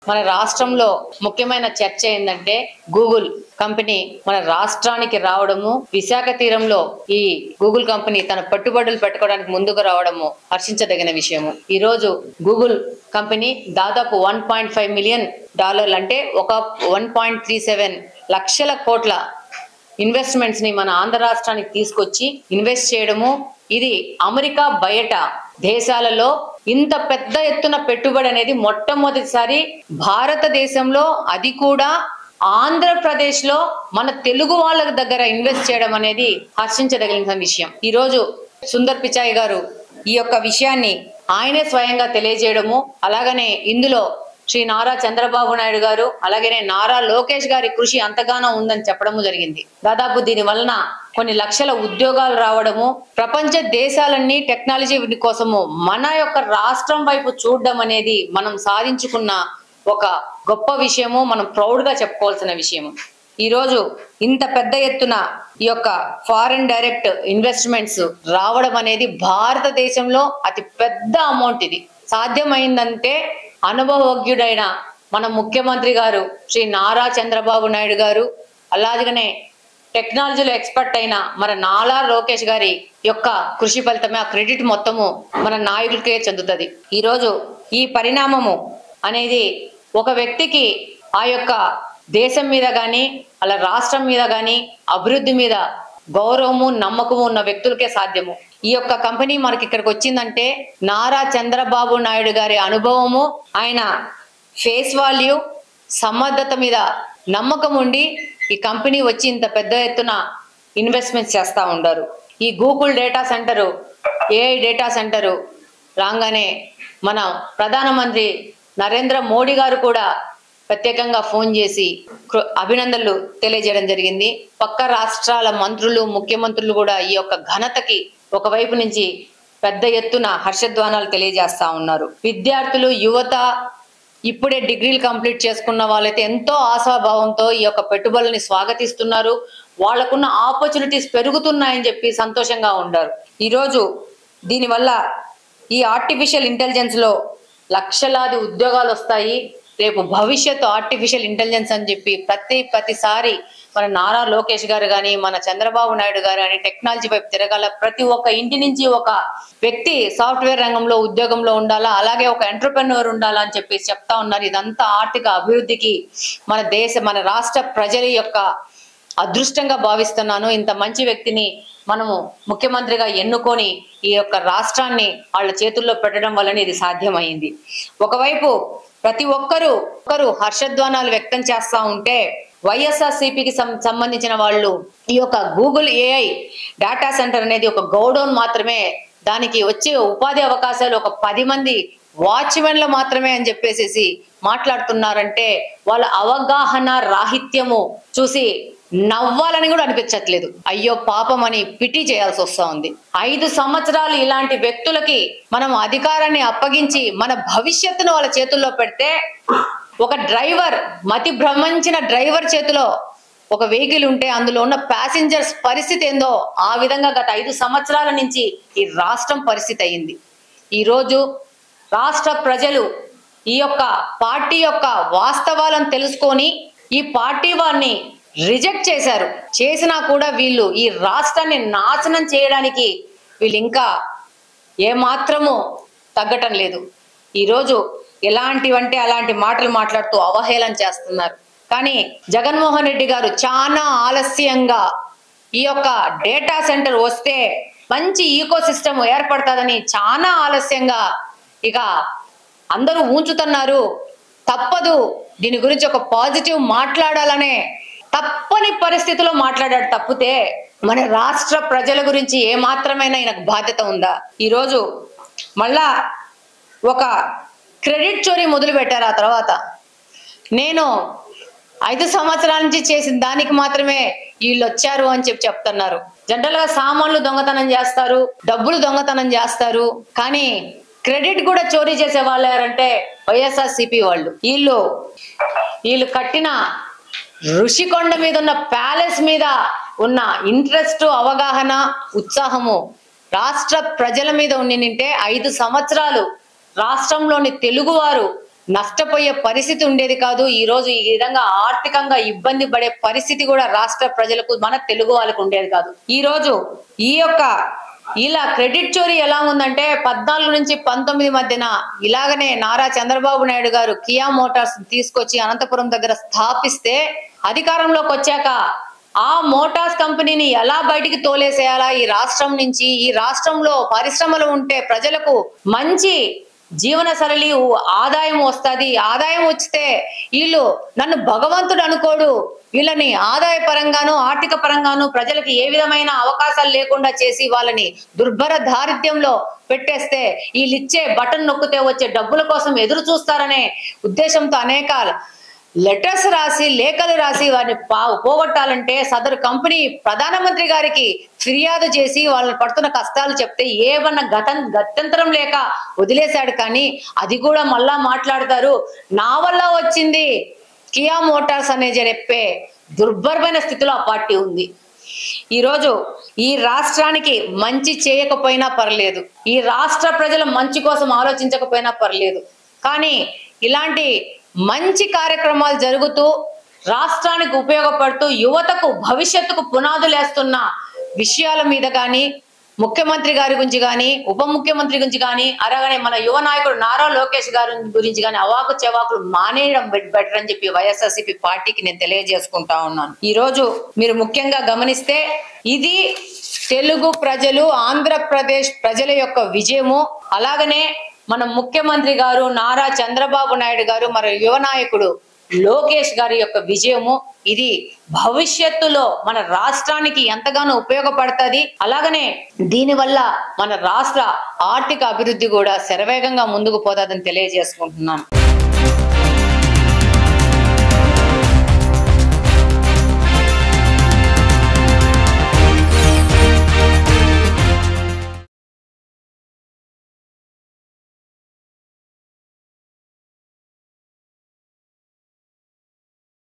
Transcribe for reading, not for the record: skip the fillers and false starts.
మన రాష్ట్రంలో ముఖ్యమైన చర్చ ఏంటంటే గూగుల్ కంపెనీ మన రాష్ట్రానికి రావడము, విశాఖ తీరంలో ఈ గూగుల్ కంపెనీ తన పెట్టుబడులు పెట్టుకోవడానికి ముందుకు రావడము హర్షించదగిన విషయము. ఈ రోజు గూగుల్ కంపెనీ దాదాపు $1.5 మిలియన్ అంటే ఒక 1.37 లక్షల కోట్ల ఇన్వెస్ట్మెంట్స్ ని మన ఆంధ్ర రాష్ట్రానికి తీసుకొచ్చి ఇన్వెస్ట్ చేయడము, ఇది అమెరికా బయట దేశాలలో ఇంత పెద్ద ఎత్తున పెట్టుబడి అనేది మొట్టమొదటిసారి భారతదేశంలో, అది కూడా ఆంధ్రప్రదేశ్ లో మన తెలుగు వాళ్ళ దగ్గర ఇన్వెస్ట్ చేయడం అనేది హర్షించదగిన విషయం. ఈ రోజు సుందర్ పిచాయ్ గారు ఈ యొక్క విషయాన్ని ఆయనే స్వయంగా తెలియజేయడము, అలాగనే ఇందులో శ్రీ నారా చంద్రబాబు నాయుడు గారు అలాగే నారా లోకేష్ గారి కృషి అంతగానో ఉందని చెప్పడము జరిగింది. దాదాపు దీని వలన కొన్ని లక్షల ఉద్యోగాలు రావడము, ప్రపంచ దేశాలన్నీ టెక్నాలజీ కోసము మన యొక్క రాష్ట్రం వైపు చూడడం అనేది మనం సాధించుకున్న ఒక గొప్ప విషయము, మనం ప్రౌడ్ గా చెప్పుకోవాల్సిన విషయము. ఈ రోజు ఇంత పెద్ద ఎత్తున ఈ యొక్క ఫారిన్ డైరెక్ట్ ఇన్వెస్ట్మెంట్స్ రావడం అనేది భారతదేశంలో అతి పెద్ద అమౌంట్. ఇది సాధ్యమైందంటే అనుభవజ్ఞుడైన మన ముఖ్యమంత్రి గారు శ్రీ నారా చంద్రబాబు నాయుడు గారు, అలాగనే టెక్నాలజీలో ఎక్స్పర్ట్ అయిన మన నారా లోకేష్ గారి యొక్క కృషి ఫలితమే. ఆ క్రెడిట్ మొత్తము మన నాయకులకే చెందుతుంది. ఈరోజు ఈ పరిణామము అనేది ఒక వ్యక్తికి ఆ యొక్క దేశం మీద కానీ అలా రాష్ట్రం మీద కానీ అభివృద్ధి మీద గౌరవము నమ్మకము ఉన్న వ్యక్తులకే సాధ్యము. ఈ యొక్క కంపెనీ మనకి ఇక్కడికి వచ్చిందంటే నారా చంద్రబాబు నాయుడు గారి అనుభవము, ఆయన ఫేస్ వాల్యూ, సమర్థత మీద నమ్మకం ఉండి ఈ కంపెనీ వచ్చి ఇంత పెద్ద ఎత్తున ఇన్వెస్ట్మెంట్స్ చేస్తూ ఉంటారు. ఈ Google data centre, AI data centre రాగానే మన ప్రధానమంత్రి నరేంద్ర మోడీ గారు కూడా ప్రత్యేకంగా ఫోన్ చేసి అభినందనలు తెలియజేయడం జరిగింది. పక్క రాష్ట్రాల మంత్రులు, ముఖ్యమంత్రులు కూడా ఈ యొక్క ఘనతకి ఒకవైపు నుంచి పెద్ద ఎత్తున హర్షధ్వానాలు తెలియజేస్తా ఉన్నారు. విద్యార్థులు, యువత, ఇప్పుడే డిగ్రీలు కంప్లీట్ చేసుకున్న వాళ్ళైతే ఎంతో ఆశాభావంతో ఈ యొక్క పెట్టుబడుల్ని స్వాగతిస్తున్నారు. వాళ్ళకున్న ఆపర్చునిటీస్ పెరుగుతున్నాయని చెప్పి సంతోషంగా ఉన్నారు. ఈరోజు దీనివల్ల ఈ ఆర్టిఫిషియల్ ఇంటెలిజెన్స్ లో లక్షలాది ఉద్యోగాలు వస్తాయి. రేపు భవిష్యత్తు ఆర్టిఫిషియల్ ఇంటెలిజెన్స్ అని చెప్పి ప్రతిసారి మన నారా లోకేష్ గారు కానీ మన చంద్రబాబు నాయుడు గారు కానీ టెక్నాలజీ వైపు తిరగాల. ప్రతి ఒక్క ఇంటి నుంచి ఒక వ్యక్తి సాఫ్ట్వేర్ రంగంలో ఉద్యోగంలో ఉండాలా, అలాగే ఒక ఎంటర్‌ప్రెన్యూర్ ఉండాలా అని చెప్పి చెప్తా ఉన్నారు. ఇదంతా ఆర్థిక అభివృద్ధికి మన రాష్ట్ర ప్రజల యొక్క అదృష్టంగా భావిస్తున్నాను. ఇంత మంచి వ్యక్తిని మనము ముఖ్యమంత్రిగా ఎన్నుకొని ఈ యొక్క రాష్ట్రాన్ని వాళ్ళ చేతుల్లో పెట్టడం వల్లనే ఇది సాధ్యమైంది. ఒకవైపు ప్రతి ఒక్కరు హర్షధ్వానాలు వ్యక్తం చేస్తా ఉంటే వైఎస్ఆర్సీపీకి సంబంధించిన వాళ్ళు ఈ యొక్క గూగుల్ ఏఐ డేటా సెంటర్ అనేది ఒక గోడౌన్ మాత్రమే, దానికి వచ్చే ఉపాధి అవకాశాలు ఒక 10 మంది వాచ్మెన్లు మాత్రమే అని చెప్పేసి మాట్లాడుతున్నారంటే వాళ్ళ అవగాహన రాహిత్యము చూసి నవ్వాలని కూడా అనిపించట్లేదు. అయ్యో పాపం అని పిటి చేయాల్సి వస్తా ఉంది. 5 సంవత్సరాలు ఇలాంటి వ్యక్తులకి మనం అధికారాన్ని అప్పగించి మన భవిష్యత్తును వాళ్ళ చేతుల్లో పెడితే, ఒక డ్రైవర్, మతి భ్రమించిన డ్రైవర్ చేతిలో ఒక వెహికల్ ఉంటే అందులో ఉన్న ప్యాసింజర్స్ పరిస్థితి ఏందో ఆ విధంగా గత 5 సంవత్సరాల నుంచి ఈ రాష్ట్రం పరిస్థితి అయింది. ఈరోజు రాష్ట్ర ప్రజలు ఈ యొక్క పార్టీ యొక్క వాస్తవాలను తెలుసుకొని ఈ పార్టీ వారిని రిజెక్ట్ చేశారు. చేసినా కూడా వీళ్ళు ఈ రాష్ట్రాన్ని నాశనం చేయడానికి వీళ్ళు ఇంకా ఏమాత్రము తగ్గటం లేదు. ఈరోజు ఎలాంటివంటే అలాంటి మాటలు మాట్లాడుతూ అవహేళన చేస్తున్నారు. కానీ జగన్మోహన్ రెడ్డి గారు చాలా ఆలస్యంగా ఈ యొక్క డేటా సెంటర్ వస్తే మంచి ఈకో సిస్టమ్ ఏర్పడుతుందని చాలా ఆలస్యంగా ఇక అందరూ ఉంచుతున్నారు. తప్పదు, దీని గురించి ఒక పాజిటివ్ మాట్లాడాలనే తప్పని పరిస్థితిలో మాట్లాడాడు తప్పితే మన రాష్ట్ర ప్రజల గురించి ఏ మాత్రమైనా ఈయనకు బాధ్యత ఉందా? ఈరోజు మళ్ళా ఒక క్రెడిట్ చోరీ మొదలు పెట్టారు. ఆ తర్వాత నేను 5 సంవత్సరాల నుంచి చేసిన దానికి మాత్రమే వీళ్ళు వచ్చారు అని చెప్తున్నారు. జనరల్ గా సామాన్లు దొంగతనం చేస్తారు, డబ్బులు దొంగతనం చేస్తారు, కానీ క్రెడిట్ కూడా చోరీ చేసే వాళ్ళు ఎవరంటే వైఎస్ఆర్సీపీ వాళ్ళు. వీళ్ళు కట్టిన ఋషికొండ మీద ఉన్న ప్యాలెస్ మీద ఉన్న ఇంట్రెస్ట్, అవగాహన, ఉత్సాహము రాష్ట్ర ప్రజల మీద ఉండింటే 5 సంవత్సరాలు రాష్ట్రంలోని తెలుగువారు నష్టపోయే పరిస్థితి ఉండేది కాదు. ఈ రోజు ఈ విధంగా ఆర్థికంగా ఇబ్బంది పడే పరిస్థితి కూడా రాష్ట్ర ప్రజలకు, మన తెలుగు వాళ్ళకు ఉండేది కాదు. ఈ రోజు ఇలా క్రెడిట్ చోరీ ఎలా ఉందంటే 14 నుంచి 19 మధ్యన ఇలాగనే నారా చంద్రబాబు నాయుడు గారు కియా మోటార్స్ తీసుకొచ్చి అనంతపురం దగ్గర స్థాపిస్తే అధికారంలోకి వచ్చాక ఆ మోటార్స్ కంపెనీని ఎలా బయటికి తోలేసేయాలా ఈ రాష్ట్రం నుంచి, ఈ రాష్ట్రంలో పరిశ్రమలు ఉంటే ప్రజలకు మంచి జీవన సరళి ఆదాయం వస్తుంది, ఆదాయం వచ్చితే వీళ్ళు నన్ను భగవంతుడు అనుకోడు, వీళ్ళని ఆదాయ పరంగాను ఆర్థిక పరంగాను ప్రజలకు ఏ విధమైన అవకాశాలు లేకుండా చేసి వాళ్ళని దుర్భర దారిద్ర్యంలో పెట్టేస్తే వీళ్ళిచ్చే బటన్ నొక్కితే వచ్చే డబ్బుల కోసం ఎదురు చూస్తారనే ఉద్దేశంతో అనేక లెటర్స్ రాసి, లేఖలు రాసి వారిని పోగొట్టాలంటే సదరు కంపెనీ ప్రధానమంత్రి గారికి ఫిర్యాదు చేసి వాళ్ళని పడుతున్న కష్టాలు చెప్తే ఏమన్నా గత్యంతరం లేక వదిలేశాడు. కానీ అది కూడా మళ్ళా మాట్లాడతారు. నా వల్ల వచ్చింది కియా మోటార్స్ అనే చెప్పే దుర్భరమైన స్థితిలో ఆ పార్టీ ఉంది. ఈరోజు ఈ రాష్ట్రానికి మంచి చేయకపోయినా పర్లేదు, ఈ రాష్ట్ర ప్రజల మంచి కోసం ఆలోచించకపోయినా పర్లేదు, కానీ ఇలాంటి మంచి కార్యక్రమాలు జరుగుతూ రాష్ట్రానికి ఉపయోగపడుతూ యువతకు భవిష్యత్తుకు పునాదులు వేస్తున్న విషయాల మీద కానీ, ముఖ్యమంత్రి గారి గురించి కానీ, ఉప ముఖ్యమంత్రి గురించి కానీ, అలాగనే మన యువ నాయకుడు నారా లోకేష్ గారి గురించి కానీ అవాకు చెవాకులు మానేయడం బెటర్ అని చెప్పి వైఎస్ఆర్సీపీ పార్టీకి నేను తెలియజేసుకుంటా ఉన్నాను. ఈ రోజు మీరు ముఖ్యంగా గమనిస్తే ఇది తెలుగు ప్రజలు, ఆంధ్రప్రదేశ్ ప్రజల యొక్క విజయము. అలాగనే మన ముఖ్యమంత్రి గారు నారా చంద్రబాబు నాయుడు గారు, మన యువ నాయకుడు లోకేష్ గారి యొక్క విజయము. ఇది భవిష్యత్తులో మన రాష్ట్రానికి ఎంతగానో ఉపయోగపడుతుంది. అలాగనే దీనివల్ల మన రాష్ట్ర ఆర్థిక అభివృద్ధి కూడా శరవేగంగా ముందుకు పోతుందని తెలియజేసుకుంటున్నాను.